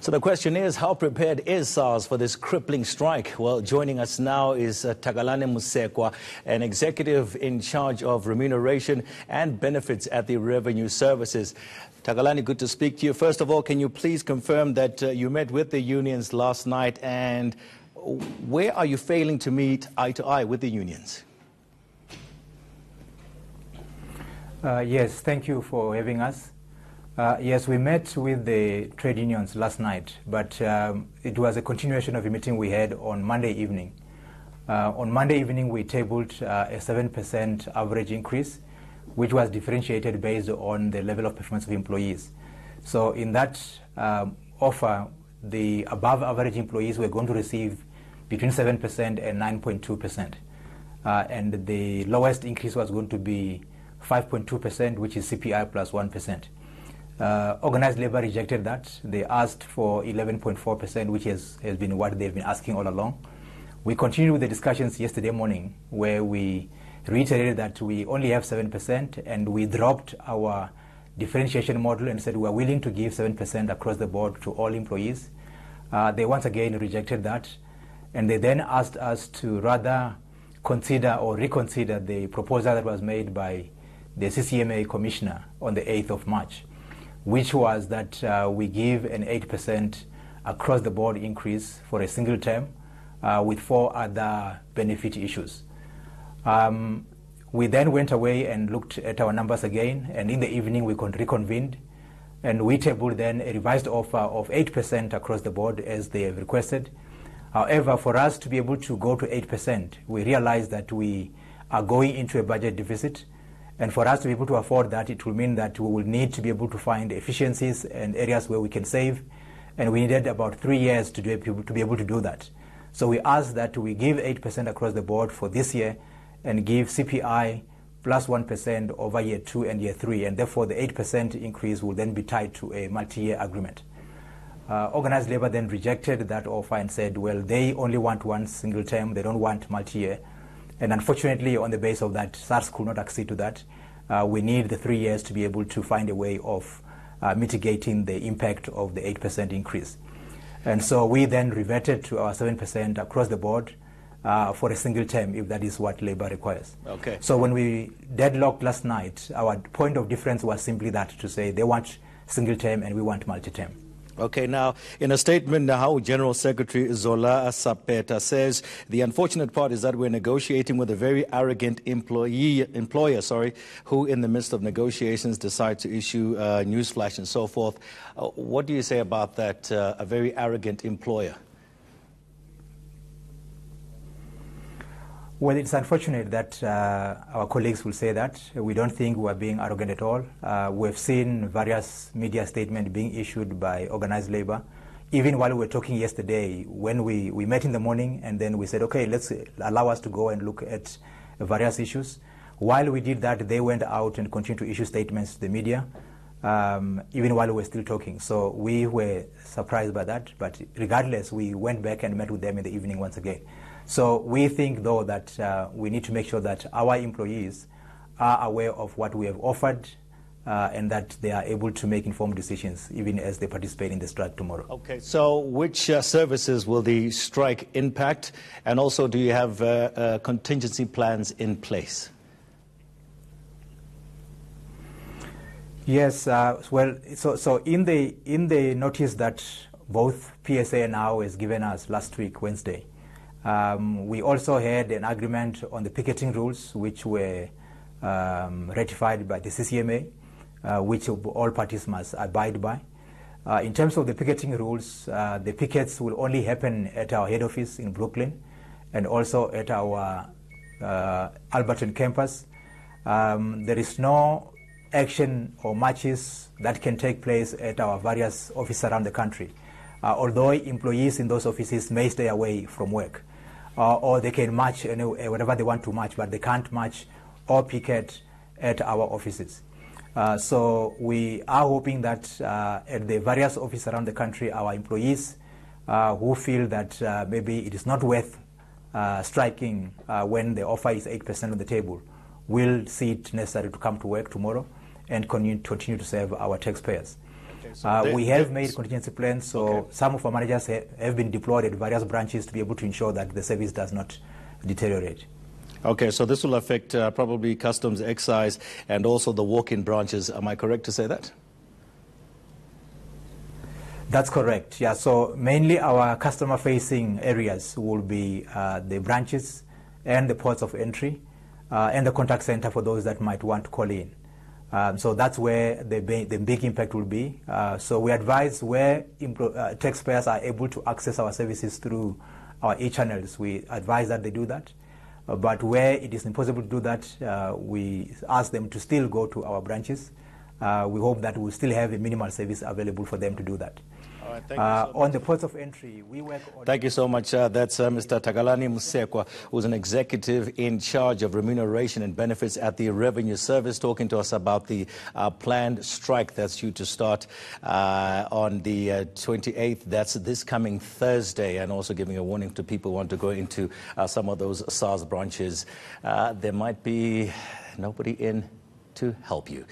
So the question is, how prepared is Sars for this crippling strike? Well, joining us now is Takalane Musekwa, an executive in charge of remuneration and benefits at the Revenue Services. Takalane, good to speak to you. First of all, can you please confirm that you met with the unions last night, and where are you failing to meet eye to eye with the unions? Yes, thank you for having us. Yes, we met with the trade unions last night, but it was a continuation of a meeting we had on Monday evening. On Monday evening, we tabled a 7% average increase, which was differentiated based on the level of performance of employees. So in that offer, the above average employees were going to receive between 7% and 9.2%. And the lowest increase was going to be 5.2%, which is CPI plus 1%. Organized labor rejected that. They asked for 11.4%, which has been what they've been asking all along. We continued with the discussions yesterday morning, where we reiterated that we only have 7%, and we dropped our differentiation model and said we are willing to give 7% across the board to all employees. They once again rejected that, and they then asked us to rather consider or reconsider the proposal that was made by the CCMA commissioner on the 8th of March, which was that we give an 8% across the board increase for a single term with 4 other benefit issues. We then went away and looked at our numbers again, and in the evening we reconvened, and we tabled then a revised offer of 8% across the board as they have requested. However, for us to be able to go to 8%, we realized that we are going into a budget deficit, and for us to be able to afford that, it will mean that we will need to be able to find efficiencies and areas where we can save, and we needed about 3 years to be able to do that. So we asked that we give 8% across the board for this year and give CPI plus 1% over year 2 and year 3, and therefore the 8% increase will then be tied to a multi-year agreement. Organized labor then rejected that offer and said, well, they only want one single term, they don't want multi-year. And unfortunately, on the basis of that, Sars could not accede to that. We need the 3 years to be able to find a way of mitigating the impact of the 8% increase. And so we then reverted to our 7% across the board for a single term, if that is what labor requires. Okay. So when we deadlocked last night, our point of difference was simply that, to say they want single term and we want multi-term. Okay, now, in a statement now, General Secretary Zola Sapeta says the unfortunate part is that we're negotiating with a very arrogant employer, who in the midst of negotiations decide to issue newsflash and so forth. What do you say about that, a very arrogant employer? Well, it's unfortunate that our colleagues will say that. We don't think we are being arrogant at all. We've seen various media statements being issued by organized labor. Even while we were talking yesterday, when we met in the morning, and then we said, okay, let's allow us to go and look at various issues. While we did that, they went out and continued to issue statements to the media, even while we were still talking. So we were surprised by that. But regardless, we went back and met with them in the evening once again. So we think, though, that we need to make sure that our employees are aware of what we have offered and that they are able to make informed decisions even as they participate in the strike tomorrow. Okay, so which services will the strike impact? And also, do you have contingency plans in place? Yes, well, so in the notice that both PSA and NOW has given us last week, Wednesday, we also had an agreement on the picketing rules, which were ratified by the CCMA, which all parties must abide by. In terms of the picketing rules, the pickets will only happen at our head office in Brooklyn and also at our Alberton campus. There is no action or marches that can take place at our various offices around the country, although employees in those offices may stay away from work. Or they can march whatever they want to march, but they can't march or picket at our offices. So we are hoping that at the various offices around the country, our employees who feel that maybe it is not worth striking when the offer is 8% on the table will see it necessary to come to work tomorrow and continue to serve our taxpayers. We have made contingency plans, so some of our managers have been deployed at various branches to be able to ensure that the service does not deteriorate. Okay, so this will affect probably customs, excise, and also the walk-in branches. Am I correct to say that? That's correct, yeah. So mainly our customer-facing areas will be the branches and the ports of entry and the contact center for those that might want to call in. So that's where the big impact will be. So we advise where taxpayers are able to access our services through our e-channels, we advise that they do that. But where it is impossible to do that, we ask them to still go to our branches. We hope that we'll still have a minimal service available for them to do that. All right, thank you so much. On the ports of entry, we work on... Thank you so much. That's Mr. Takalani Musekwa, who's an executive in charge of remuneration and benefits at the Revenue Service, talking to us about the planned strike that's due to start on the 28th. That's this coming Thursday, and also giving a warning to people who want to go into some of those SARS branches. There might be nobody in to help you.